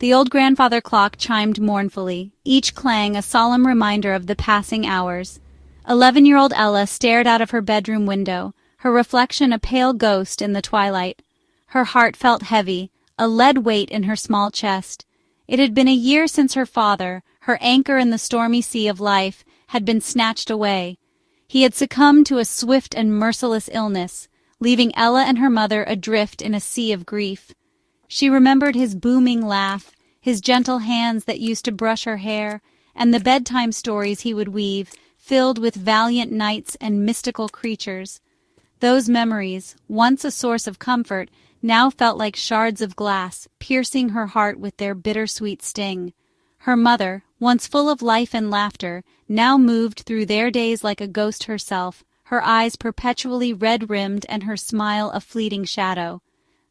The old grandfather clock chimed mournfully, each clang a solemn reminder of the passing hours. 11-year-old Ella stared out of her bedroom window, her reflection a pale ghost in the twilight. Her heart felt heavy, a lead weight in her small chest. It had been a year since her father, her anchor in the stormy sea of life, had been snatched away. He had succumbed to a swift and merciless illness, leaving Ella and her mother adrift in a sea of grief. She remembered his booming laugh, his gentle hands that used to brush her hair, and the bedtime stories he would weave, filled with valiant knights and mystical creatures. Those memories, once a source of comfort, now felt like shards of glass, piercing her heart with their bittersweet sting. Her mother, once full of life and laughter, now moved through their days like a ghost herself, her eyes perpetually red-rimmed and her smile a fleeting shadow.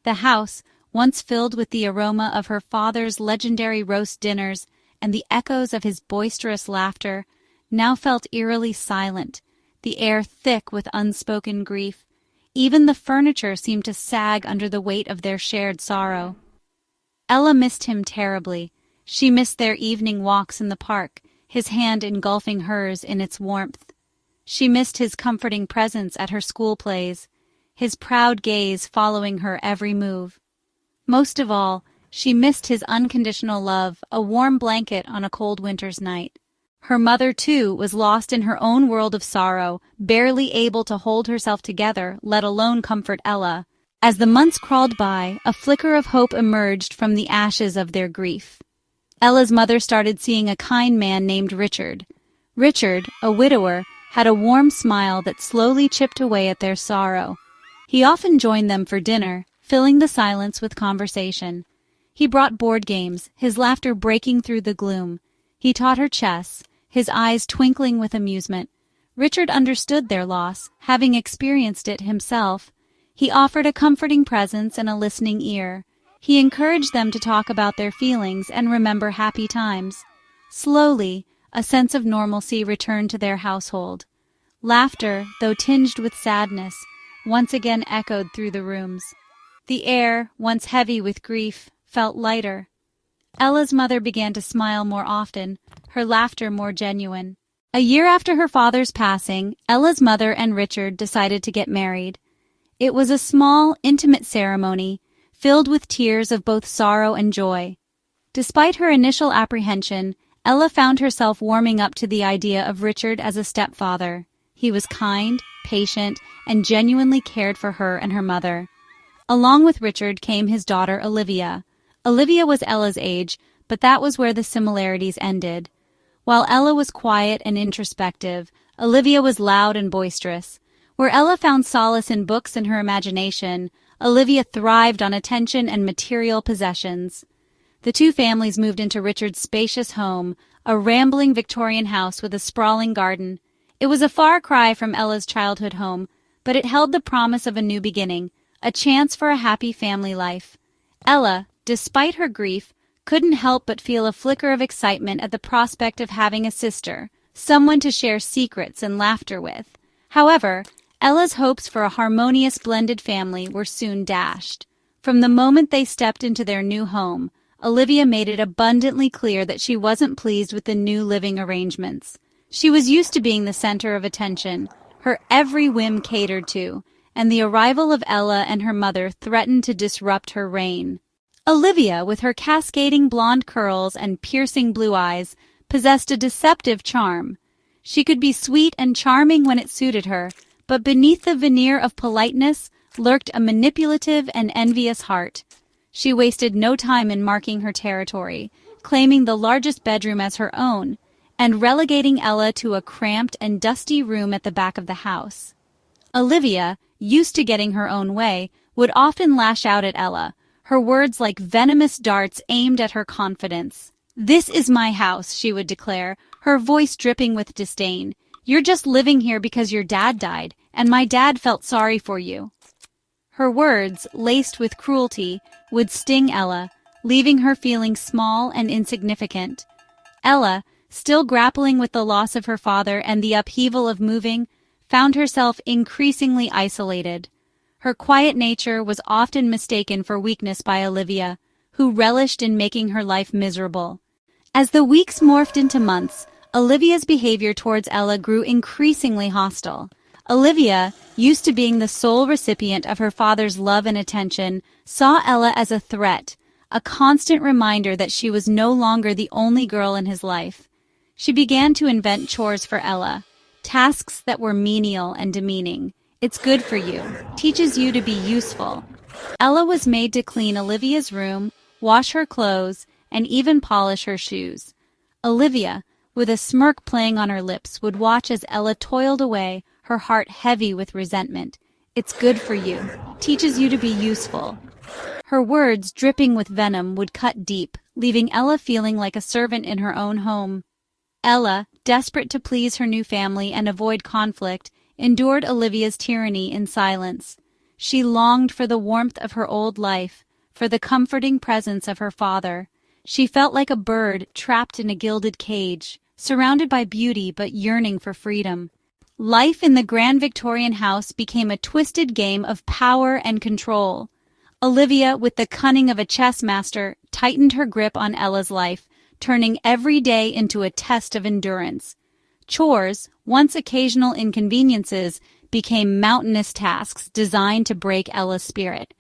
The house, once filled with the aroma of her father's legendary roast dinners and the echoes of his boisterous laughter, now felt eerily silent, the air thick with unspoken grief. Even the furniture seemed to sag under the weight of their shared sorrow. Ella missed him terribly. She missed their evening walks in the park, his hand engulfing hers in its warmth. She missed his comforting presence at her school plays, his proud gaze following her every move. Most of all, she missed his unconditional love, a warm blanket on a cold winter's night. Her mother, too, was lost in her own world of sorrow, barely able to hold herself together, let alone comfort Ella. As the months crawled by, a flicker of hope emerged from the ashes of their grief. Ella's mother started seeing a kind man named Richard. Richard, a widower, had a warm smile that slowly chipped away at their sorrow. He often joined them for dinner, filling the silence with conversation. He brought board games, his laughter breaking through the gloom. He taught her chess, his eyes twinkling with amusement. Richard understood their loss, having experienced it himself. He offered a comforting presence and a listening ear. He encouraged them to talk about their feelings and remember happy times. Slowly, a sense of normalcy returned to their household. Laughter, though tinged with sadness, once again echoed through the rooms. The air, once heavy with grief, felt lighter. Ella's mother began to smile more often, her laughter more genuine. A year after her father's passing, Ella's mother and Richard decided to get married. It was a small, intimate ceremony, filled with tears of both sorrow and joy. Despite her initial apprehension, Ella found herself warming up to the idea of Richard as a stepfather. He was kind, patient, and genuinely cared for her and her mother. Along with Richard came his daughter Olivia. Olivia was Ella's age, but that was where the similarities ended. While Ella was quiet and introspective, Olivia was loud and boisterous. Where Ella found solace in books and her imagination, Olivia thrived on attention and material possessions. The two families moved into Richard's spacious home, a rambling Victorian house with a sprawling garden. It was a far cry from Ella's childhood home, but it held the promise of a new beginning, a chance for a happy family life. Ella, despite her grief, couldn't help but feel a flicker of excitement at the prospect of having a sister, someone to share secrets and laughter with. However, Ella's hopes for a harmonious blended family were soon dashed. From the moment they stepped into their new home, Olivia made it abundantly clear that she wasn't pleased with the new living arrangements. She was used to being the center of attention, her every whim catered to, and the arrival of Ella and her mother threatened to disrupt her reign. Olivia, with her cascading blonde curls and piercing blue eyes, possessed a deceptive charm. She could be sweet and charming when it suited her, but beneath the veneer of politeness lurked a manipulative and envious heart. She wasted no time in marking her territory, claiming the largest bedroom as her own, and relegating Ella to a cramped and dusty room at the back of the house. Olivia, used to getting her own way, would often lash out at Ella, her words like venomous darts aimed at her confidence. "This is my house," she would declare, her voice dripping with disdain. "You're just living here because your dad died, and my dad felt sorry for you." Her words, laced with cruelty, would sting Ella, leaving her feeling small and insignificant. Ella, still grappling with the loss of her father and the upheaval of moving, found herself increasingly isolated. Her quiet nature was often mistaken for weakness by Olivia, who relished in making her life miserable. As the weeks morphed into months, Olivia's behavior towards Ella grew increasingly hostile. Olivia, used to being the sole recipient of her father's love and attention, saw Ella as a threat, a constant reminder that she was no longer the only girl in his life. She began to invent chores for Ella, tasks that were menial and demeaning. It's good for you, teaches you to be useful. Ella was made to clean Olivia's room, wash her clothes, and even polish her shoes. Olivia, with a smirk playing on her lips, would watch as Ella toiled away, her heart heavy with resentment. It's good for you, teaches you to be useful. Her words, dripping with venom, would cut deep, leaving Ella feeling like a servant in her own home. Ella, desperate to please her new family and avoid conflict, endured Olivia's tyranny in silence. She longed for the warmth of her old life, for the comforting presence of her father. She felt like a bird trapped in a gilded cage, surrounded by beauty but yearning for freedom. Life in the grand Victorian house became a twisted game of power and control. Olivia, with the cunning of a chess master, tightened her grip on Ella's life, turning every day into a test of endurance. Chores, once occasional inconveniences, became mountainous tasks designed to break Ella's spirit.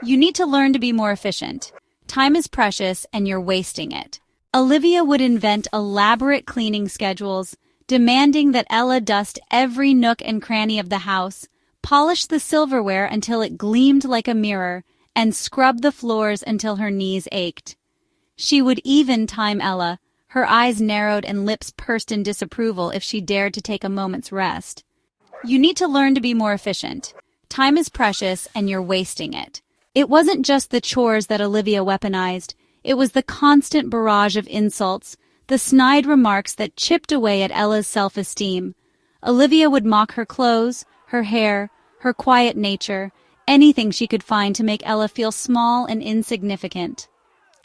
You need to learn to be more efficient. Time is precious and you're wasting it. Olivia would invent elaborate cleaning schedules, demanding that Ella dust every nook and cranny of the house, polish the silverware until it gleamed like a mirror, and scrub the floors until her knees ached. She would even time Ella, her eyes narrowed and lips pursed in disapproval if she dared to take a moment's rest. You need to learn to be more efficient. Time is precious and you're wasting it. It wasn't just the chores that Olivia weaponized. It was the constant barrage of insults, the snide remarks that chipped away at Ella's self-esteem. Olivia would mock her clothes, her hair, her quiet nature, anything she could find to make Ella feel small and insignificant.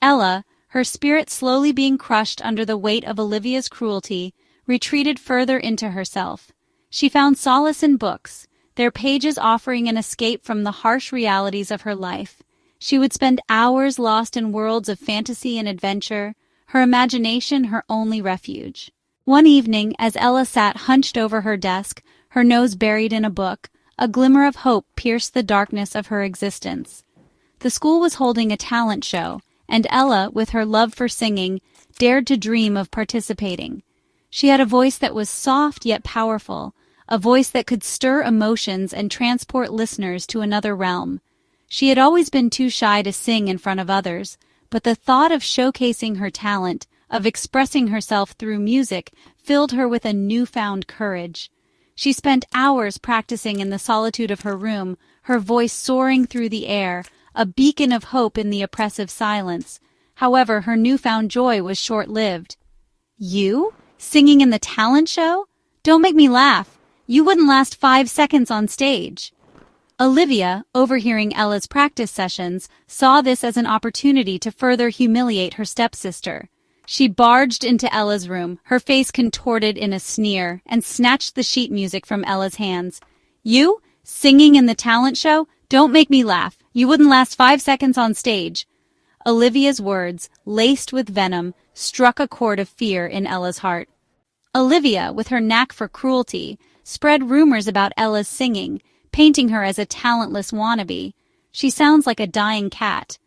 Ella, her spirit slowly being crushed under the weight of Olivia's cruelty, retreated further into herself. She found solace in books, their pages offering an escape from the harsh realities of her life. She would spend hours lost in worlds of fantasy and adventure, her imagination her only refuge. One evening, as Ella sat hunched over her desk, her nose buried in a book, a glimmer of hope pierced the darkness of her existence. The school was holding a talent show, and Ella, with her love for singing, dared to dream of participating. She had a voice that was soft yet powerful, a voice that could stir emotions and transport listeners to another realm. She had always been too shy to sing in front of others, but the thought of showcasing her talent, of expressing herself through music, filled her with a newfound courage. She spent hours practicing in the solitude of her room, her voice soaring through the air, a beacon of hope in the oppressive silence. However, her newfound joy was short-lived. You? Singing in the talent show? Don't make me laugh. You wouldn't last 5 seconds on stage. Olivia, overhearing Ella's practice sessions, saw this as an opportunity to further humiliate her stepsister. She barged into Ella's room, her face contorted in a sneer, and snatched the sheet music from Ella's hands. You? Singing in the talent show? Don't make me laugh. You wouldn't last 5 seconds on stage. Olivia's words, laced with venom, struck a chord of fear in Ella's heart. Olivia, with her knack for cruelty, spread rumors about Ella's singing, painting her as a talentless wannabe. She sounds like a dying cat.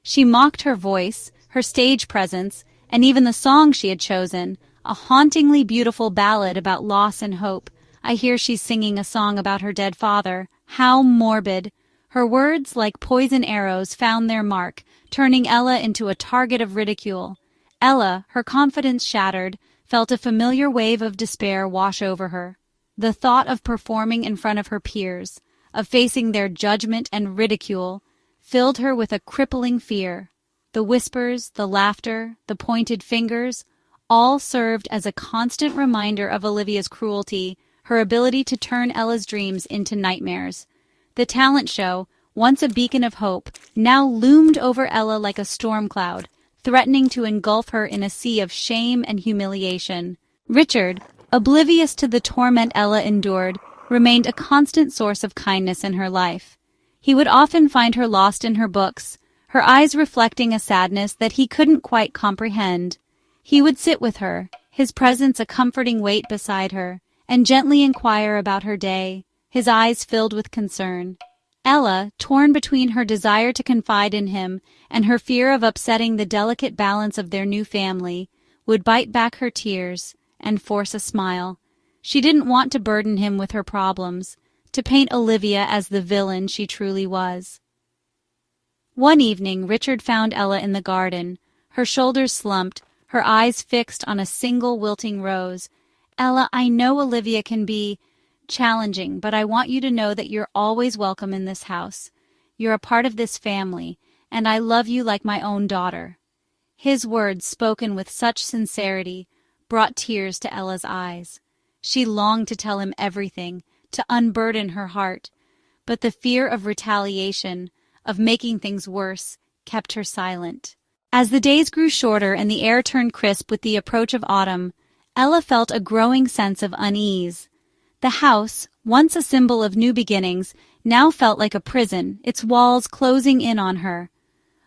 She mocked her voice, her stage presence, and even the song she had chosen, a hauntingly beautiful ballad about loss and hope. I hear she's singing a song about her dead father. How morbid. Her words, like poison arrows, found their mark, turning Ella into a target of ridicule. Ella, her confidence shattered, felt a familiar wave of despair wash over her. The thought of performing in front of her peers, of facing their judgment and ridicule, filled her with a crippling fear. The whispers, the laughter, the pointed fingers, all served as a constant reminder of Olivia's cruelty, her ability to turn Ella's dreams into nightmares. The talent show, once a beacon of hope, now loomed over Ella like a storm cloud, threatening to engulf her in a sea of shame and humiliation. Richard, oblivious to the torment Ella endured, remained a constant source of kindness in her life. He would often find her lost in her books, her eyes reflecting a sadness that he couldn't quite comprehend. He would sit with her, his presence a comforting weight beside her, and gently inquire about her day, his eyes filled with concern. Ella, torn between her desire to confide in him and her fear of upsetting the delicate balance of their new family, would bite back her tears and force a smile. She didn't want to burden him with her problems, to paint Olivia as the villain she truly was. One evening, Richard found Ella in the garden, her shoulders slumped, her eyes fixed on a single wilting rose. "Ella, I know Olivia can be challenging, but I want you to know that you're always welcome in this house. You're a part of this family, and I love you like my own daughter." His words, spoken with such sincerity, brought tears to Ella's eyes. She longed to tell him everything, to unburden her heart, but the fear of retaliation, of making things worse, kept her silent. As the days grew shorter and the air turned crisp with the approach of autumn, Ella felt a growing sense of unease. The house, once a symbol of new beginnings, now felt like a prison, its walls closing in on her.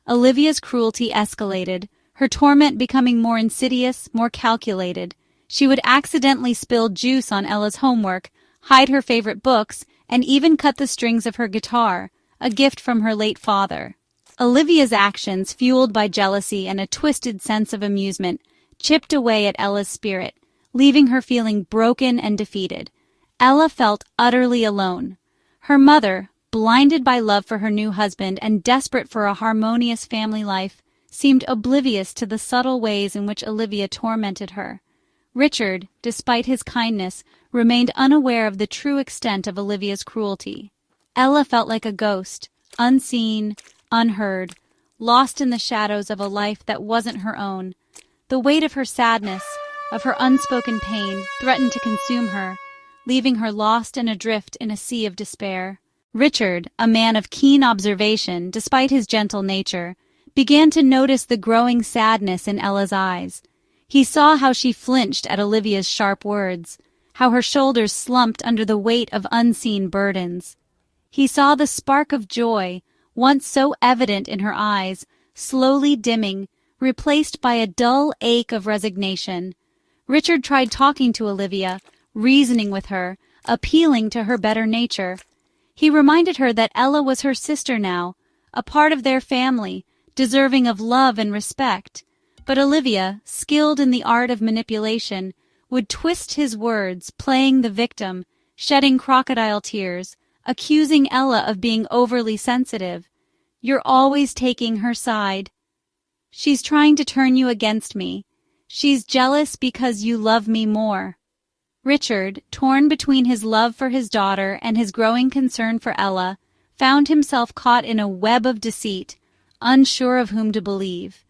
Olivia's cruelty escalated, her torment becoming more insidious, more calculated. She would accidentally spill juice on Ella's homework, hide her favorite books, and even cut the strings of her guitar, a gift from her late father. Olivia's actions, fueled by jealousy and a twisted sense of amusement, chipped away at Ella's spirit, leaving her feeling broken and defeated. Ella felt utterly alone. Her mother, blinded by love for her new husband and desperate for a harmonious family life, seemed oblivious to the subtle ways in which Olivia tormented her. Richard, despite his kindness, remained unaware of the true extent of Olivia's cruelty. Ella felt like a ghost, unseen, unheard, lost in the shadows of a life that wasn't her own. The weight of her sadness, of her unspoken pain, threatened to consume her, leaving her lost and adrift in a sea of despair. Richard, a man of keen observation despite his gentle nature, began to notice the growing sadness in Ella's eyes. He saw how she flinched at Olivia's sharp words, how her shoulders slumped under the weight of unseen burdens. He saw the spark of joy, once so evident in her eyes, slowly dimming, replaced by a dull ache of resignation. Richard tried talking to Olivia, reasoning with her, appealing to her better nature. He reminded her that Ella was her sister now, a part of their family, deserving of love and respect. But Olivia, skilled in the art of manipulation, would twist his words, playing the victim, shedding crocodile tears, accusing Ella of being overly sensitive. "You're always taking her side. She's trying to turn you against me. She's jealous because you love me more." Richard, torn between his love for his daughter and his growing concern for Ella, found himself caught in a web of deceit, unsure of whom to believe.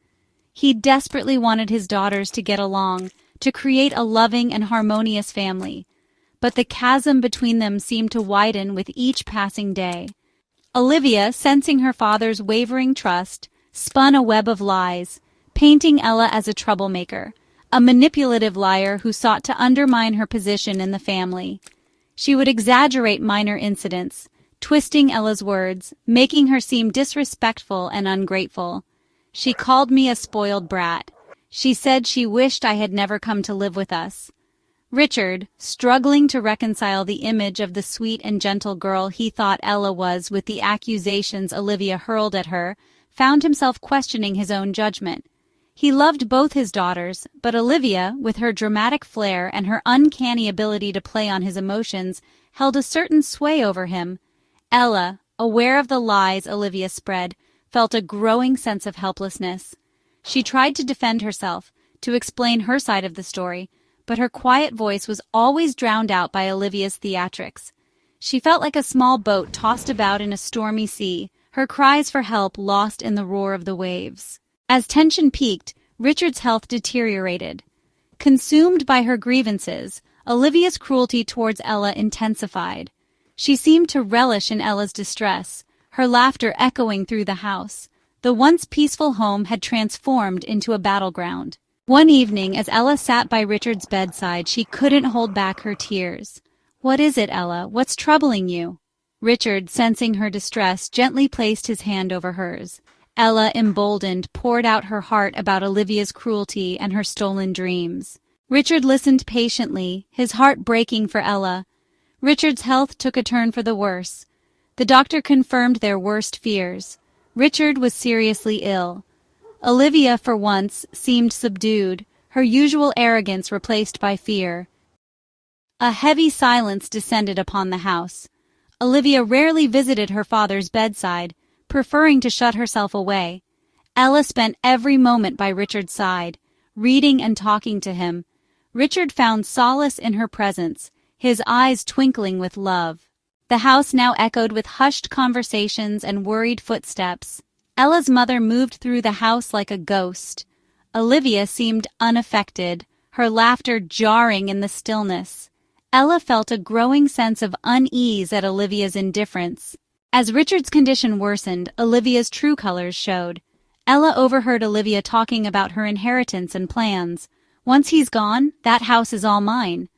He desperately wanted his daughters to get along, to create a loving and harmonious family, but the chasm between them seemed to widen with each passing day. Olivia, sensing her father's wavering trust, spun a web of lies, painting Ella as a troublemaker, a manipulative liar who sought to undermine her position in the family. She would exaggerate minor incidents, twisting Ella's words, making her seem disrespectful and ungrateful. "She called me a spoiled brat. She said she wished I had never come to live with us." Richard, struggling to reconcile the image of the sweet and gentle girl he thought Ella was with the accusations Olivia hurled at her, found himself questioning his own judgment. He loved both his daughters, but Olivia, with her dramatic flair and her uncanny ability to play on his emotions, held a certain sway over him. Ella, aware of the lies Olivia spread, felt a growing sense of helplessness. She tried to defend herself, to explain her side of the story, but her quiet voice was always drowned out by Olivia's theatrics. She felt like a small boat tossed about in a stormy sea, her cries for help lost in the roar of the waves. As tension peaked, Richard's health deteriorated. Consumed by her grievances, Olivia's cruelty towards Ella intensified. She seemed to relish in Ella's distress, her laughter echoing through the house. The once peaceful home had transformed into a battleground. One evening, as Ella sat by Richard's bedside, she couldn't hold back her tears. "What is it, Ella? What's troubling you?" Richard, sensing her distress, gently placed his hand over hers. Ella, emboldened, poured out her heart about Olivia's cruelty and her stolen dreams. Richard listened patiently, his heart breaking for Ella. Richard's health took a turn for the worse. The doctor confirmed their worst fears. Richard was seriously ill. Olivia, for once, seemed subdued, her usual arrogance replaced by fear. A heavy silence descended upon the house. Olivia rarely visited her father's bedside, preferring to shut herself away. Ella spent every moment by Richard's side, reading and talking to him. Richard found solace in her presence, his eyes twinkling with love. The house now echoed with hushed conversations and worried footsteps. Ella's mother moved through the house like a ghost. Olivia seemed unaffected, her laughter jarring in the stillness. Ella felt a growing sense of unease at Olivia's indifference. As Richard's condition worsened, Olivia's true colors showed. Ella overheard Olivia talking about her inheritance and plans. Once he's gone, that house is all mine.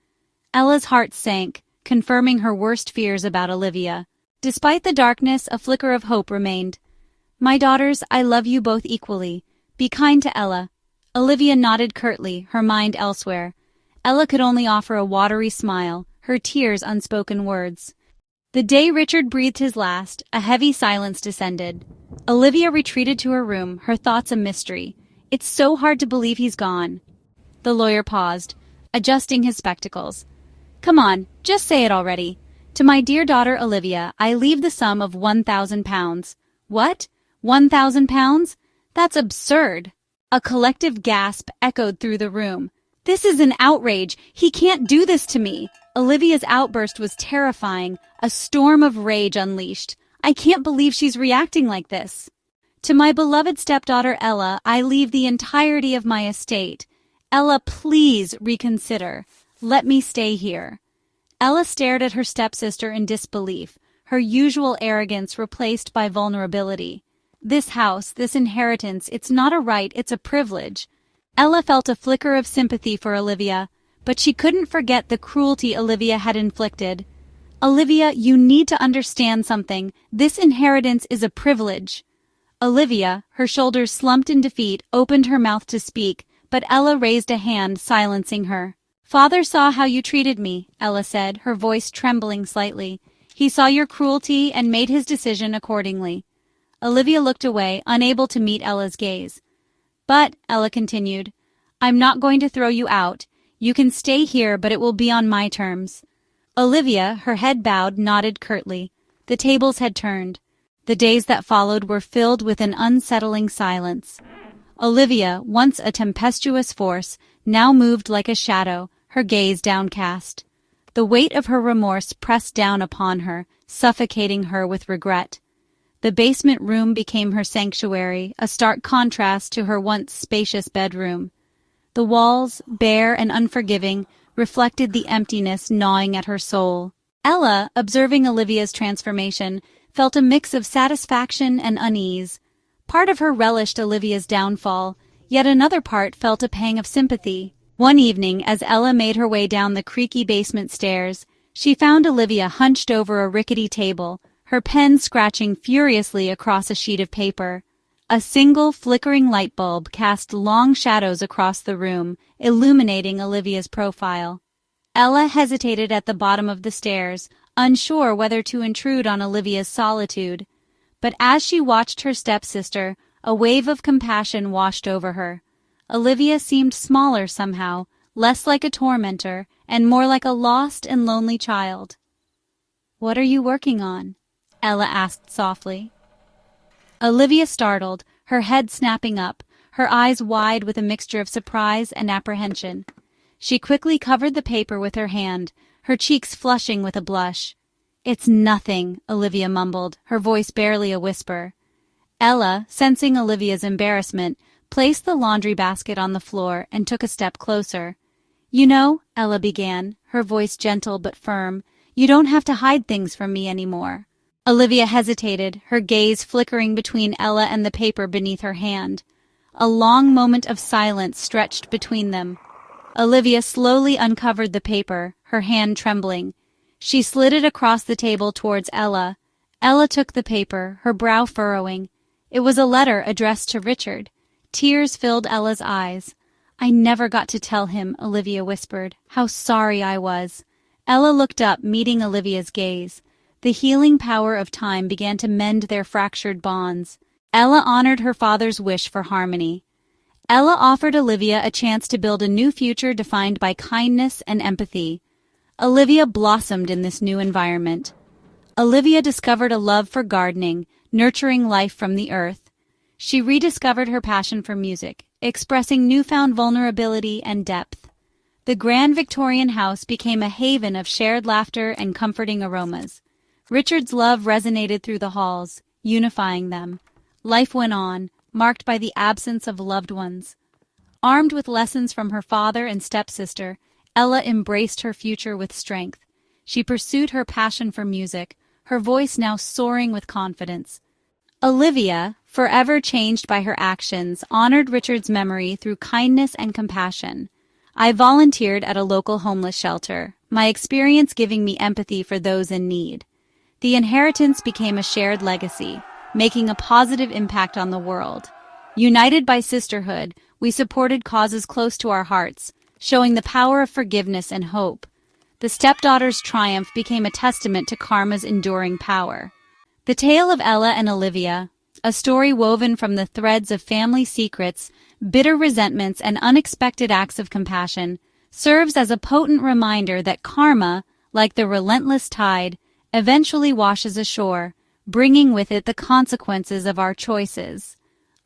Ella's heart sank, confirming her worst fears about Olivia. Despite the darkness, a flicker of hope remained. "My daughters, I love you both equally. Be kind to Ella." Olivia nodded curtly, her mind elsewhere. Ella could only offer a watery smile, her tears unspoken words. The day Richard breathed his last, a heavy silence descended. Olivia retreated to her room, her thoughts a mystery. "It's so hard to believe he's gone." The lawyer paused, adjusting his spectacles. "Come on, just say it already. To my dear daughter Olivia, I leave the sum of £1,000. "What? £1,000? That's absurd." A collective gasp echoed through the room. "This is an outrage. He can't do this to me." Olivia's outburst was terrifying, a storm of rage unleashed. "I can't believe she's reacting like this. To my beloved stepdaughter Ella, I leave the entirety of my estate. Ella, please reconsider. Let me stay here." Ella stared at her stepsister in disbelief, her usual arrogance replaced by vulnerability. "This house, this inheritance, it's not a right, it's a privilege." Ella felt a flicker of sympathy for Olivia, but she couldn't forget the cruelty Olivia had inflicted. "Olivia, you need to understand something. This inheritance is a privilege." Olivia, her shoulders slumped in defeat, opened her mouth to speak, but Ella raised a hand, silencing her. "Father saw how you treated me," Ella said, her voice trembling slightly. "He saw your cruelty and made his decision accordingly." Olivia looked away, unable to meet Ella's gaze. "But," Ella continued, "I'm not going to throw you out. You can stay here, but it will be on my terms." Olivia, her head bowed, nodded curtly. The tables had turned. The days that followed were filled with an unsettling silence. Olivia, once a tempestuous force, now moved like a shadow, her gaze downcast. The weight of her remorse pressed down upon her, suffocating her with regret. The basement room became her sanctuary, a stark contrast to her once spacious bedroom. The walls, bare and unforgiving, reflected the emptiness gnawing at her soul. Ella, observing Olivia's transformation, felt a mix of satisfaction and unease. Part of her relished Olivia's downfall, yet another part felt a pang of sympathy. One evening, as Ella made her way down the creaky basement stairs, she found Olivia hunched over a rickety table, her pen scratching furiously across a sheet of paper. A single flickering light bulb cast long shadows across the room, illuminating Olivia's profile. Ella hesitated at the bottom of the stairs, unsure whether to intrude on Olivia's solitude. But as she watched her stepsister, a wave of compassion washed over her. Olivia seemed smaller somehow, less like a tormentor, and more like a lost and lonely child. "What are you working on?" Ella asked softly. Olivia startled, her head snapping up, her eyes wide with a mixture of surprise and apprehension. She quickly covered the paper with her hand, her cheeks flushing with a blush. "It's nothing," Olivia mumbled, her voice barely a whisper. Ella, sensing Olivia's embarrassment, placed the laundry basket on the floor and took a step closer. "You know," Ella began, her voice gentle but firm, "you don't have to hide things from me anymore." Olivia hesitated, her gaze flickering between Ella and the paper beneath her hand. A long moment of silence stretched between them. Olivia slowly uncovered the paper, her hand trembling. She slid it across the table towards Ella. Ella took the paper, her brow furrowing. It was a letter addressed to Richard. Tears filled Ella's eyes. "I never got to tell him," Olivia whispered. "How sorry I was." Ella looked up, meeting Olivia's gaze. The healing power of time began to mend their fractured bonds. Ella honored her father's wish for harmony. Ella offered Olivia a chance to build a new future defined by kindness and empathy. Olivia blossomed in this new environment. Olivia discovered a love for gardening, nurturing life from the earth. She rediscovered her passion for music, expressing newfound vulnerability and depth. The grand Victorian house became a haven of shared laughter and comforting aromas. Richard's love resonated through the halls, unifying them. Life went on, marked by the absence of loved ones. Armed with lessons from her father and stepsister, Ella embraced her future with strength. She pursued her passion for music, her voice now soaring with confidence. Olivia, forever changed by her actions, honored Richard's memory through kindness and compassion. I volunteered at a local homeless shelter, my experience giving me empathy for those in need. The inheritance became a shared legacy, making a positive impact on the world. United by sisterhood, we supported causes close to our hearts, showing the power of forgiveness and hope. The stepdaughter's triumph became a testament to karma's enduring power. The tale of Ella and Olivia, a story woven from the threads of family secrets, bitter resentments, and unexpected acts of compassion, serves as a potent reminder that karma, like the relentless tide, eventually washes ashore, bringing with it the consequences of our choices.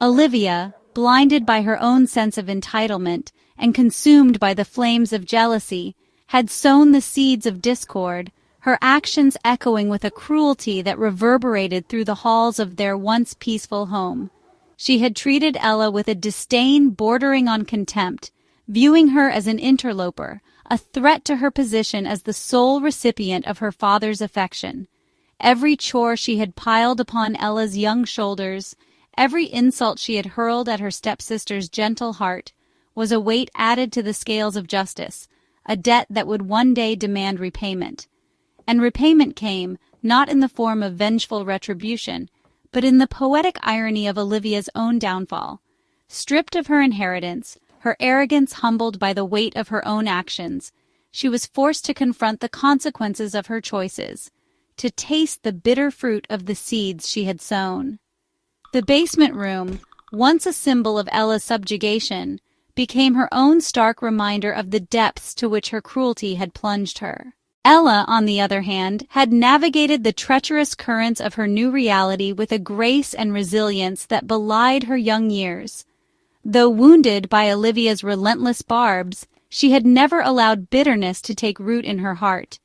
Olivia, blinded by her own sense of entitlement and consumed by the flames of jealousy, had sown the seeds of discord, her actions echoing with a cruelty that reverberated through the halls of their once peaceful home. She had treated Ella with a disdain bordering on contempt, viewing her as an interloper, a threat to her position as the sole recipient of her father's affection. Every chore she had piled upon Ella's young shoulders, every insult she had hurled at her stepsister's gentle heart, was a weight added to the scales of justice, a debt that would one day demand repayment. And repayment came, not in the form of vengeful retribution, but in the poetic irony of Olivia's own downfall. Stripped of her inheritance, her arrogance humbled by the weight of her own actions, she was forced to confront the consequences of her choices, to taste the bitter fruit of the seeds she had sown. The basement room, once a symbol of Ella's subjugation, became her own stark reminder of the depths to which her cruelty had plunged her. Ella, on the other hand, had navigated the treacherous currents of her new reality with a grace and resilience that belied her young years. Though wounded by Olivia's relentless barbs, she had never allowed bitterness to take root in her heart.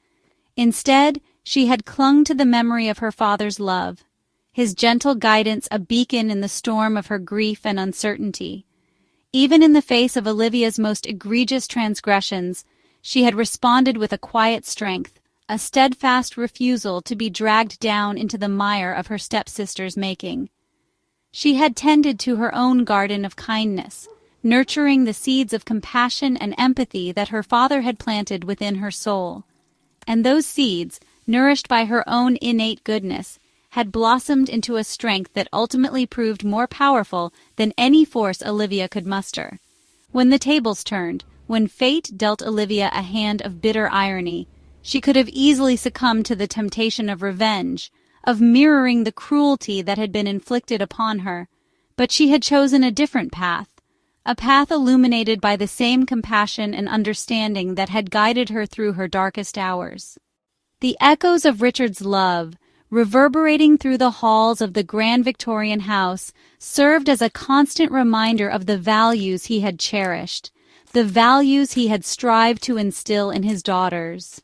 Instead, she had clung to the memory of her father's love, his gentle guidance a beacon in the storm of her grief and uncertainty. Even in the face of Olivia's most egregious transgressions, she had responded with a quiet strength, a steadfast refusal to be dragged down into the mire of her stepsister's making. She had tended to her own garden of kindness, nurturing the seeds of compassion and empathy that her father had planted within her soul. And those seeds, nourished by her own innate goodness, had blossomed into a strength that ultimately proved more powerful than any force Olivia could muster. When the tables turned, when fate dealt Olivia a hand of bitter irony, she could have easily succumbed to the temptation of revenge, of mirroring the cruelty that had been inflicted upon her. But she had chosen a different path, a path illuminated by the same compassion and understanding that had guided her through her darkest hours. The echoes of Richard's love, reverberating through the halls of the grand Victorian house, served as a constant reminder of the values he had cherished, the values he had strived to instill in his daughters.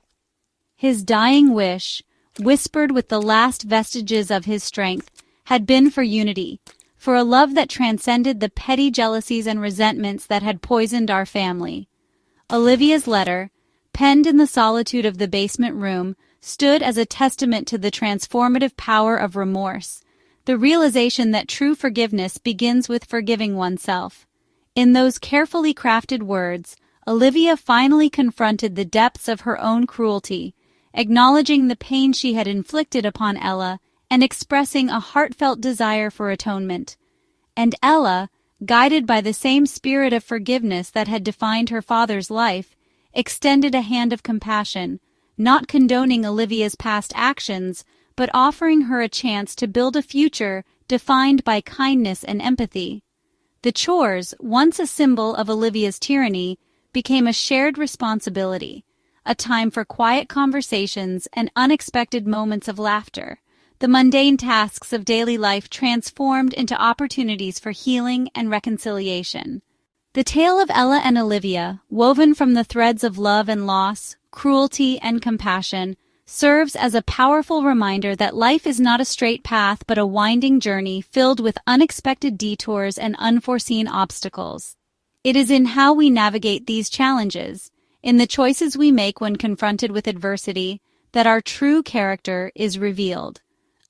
His dying wish, whispered with the last vestiges of his strength, had been for unity, for a love that transcended the petty jealousies and resentments that had poisoned our family. Olivia's letter, penned in the solitude of the basement room, stood as a testament to the transformative power of remorse, the realization that true forgiveness begins with forgiving oneself. In those carefully crafted words, Olivia finally confronted the depths of her own cruelty, acknowledging the pain she had inflicted upon Ella and expressing a heartfelt desire for atonement. And Ella, guided by the same spirit of forgiveness that had defined her father's life, extended a hand of compassion, not condoning Olivia's past actions, but offering her a chance to build a future defined by kindness and empathy. The chores, once a symbol of Olivia's tyranny, became a shared responsibility, a time for quiet conversations and unexpected moments of laughter. The mundane tasks of daily life transformed into opportunities for healing and reconciliation. The tale of Ella and Olivia, woven from the threads of love and loss, cruelty and compassion, serves as a powerful reminder that life is not a straight path but a winding journey filled with unexpected detours and unforeseen obstacles. It is in how we navigate these challenges, in the choices we make when confronted with adversity, that our true character is revealed.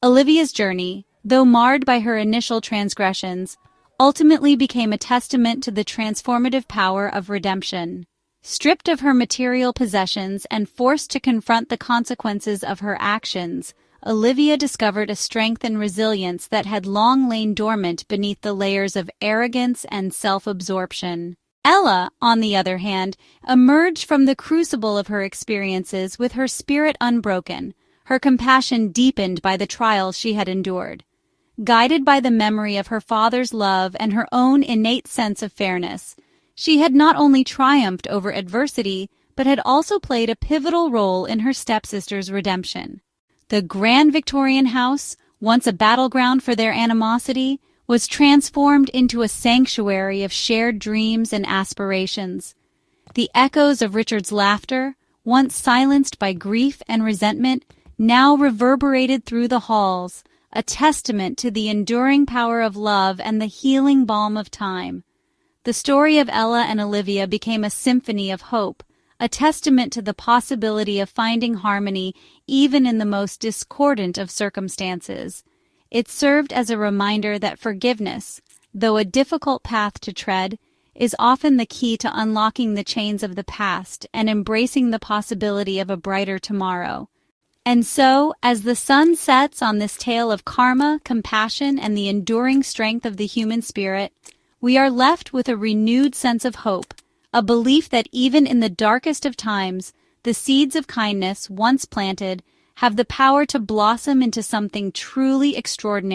Olivia's journey, though marred by her initial transgressions, ultimately became a testament to the transformative power of redemption. Stripped of her material possessions and forced to confront the consequences of her actions, Olivia discovered a strength and resilience that had long lain dormant beneath the layers of arrogance and self-absorption. Ella, on the other hand, emerged from the crucible of her experiences with her spirit unbroken, her compassion deepened by the trials she had endured. Guided by the memory of her father's love and her own innate sense of fairness, she had not only triumphed over adversity, but had also played a pivotal role in her stepsister's redemption. The grand Victorian house, once a battleground for their animosity, was transformed into a sanctuary of shared dreams and aspirations. The echoes of Richard's laughter, once silenced by grief and resentment, now reverberated through the halls, a testament to the enduring power of love and the healing balm of time. The story of Ella and Olivia became a symphony of hope, a testament to the possibility of finding harmony even in the most discordant of circumstances. It served as a reminder that forgiveness, though a difficult path to tread, is often the key to unlocking the chains of the past and embracing the possibility of a brighter tomorrow. And so, as the sun sets on this tale of karma, compassion, and the enduring strength of the human spirit, we are left with a renewed sense of hope, a belief that even in the darkest of times, the seeds of kindness, once planted, have the power to blossom into something truly extraordinary.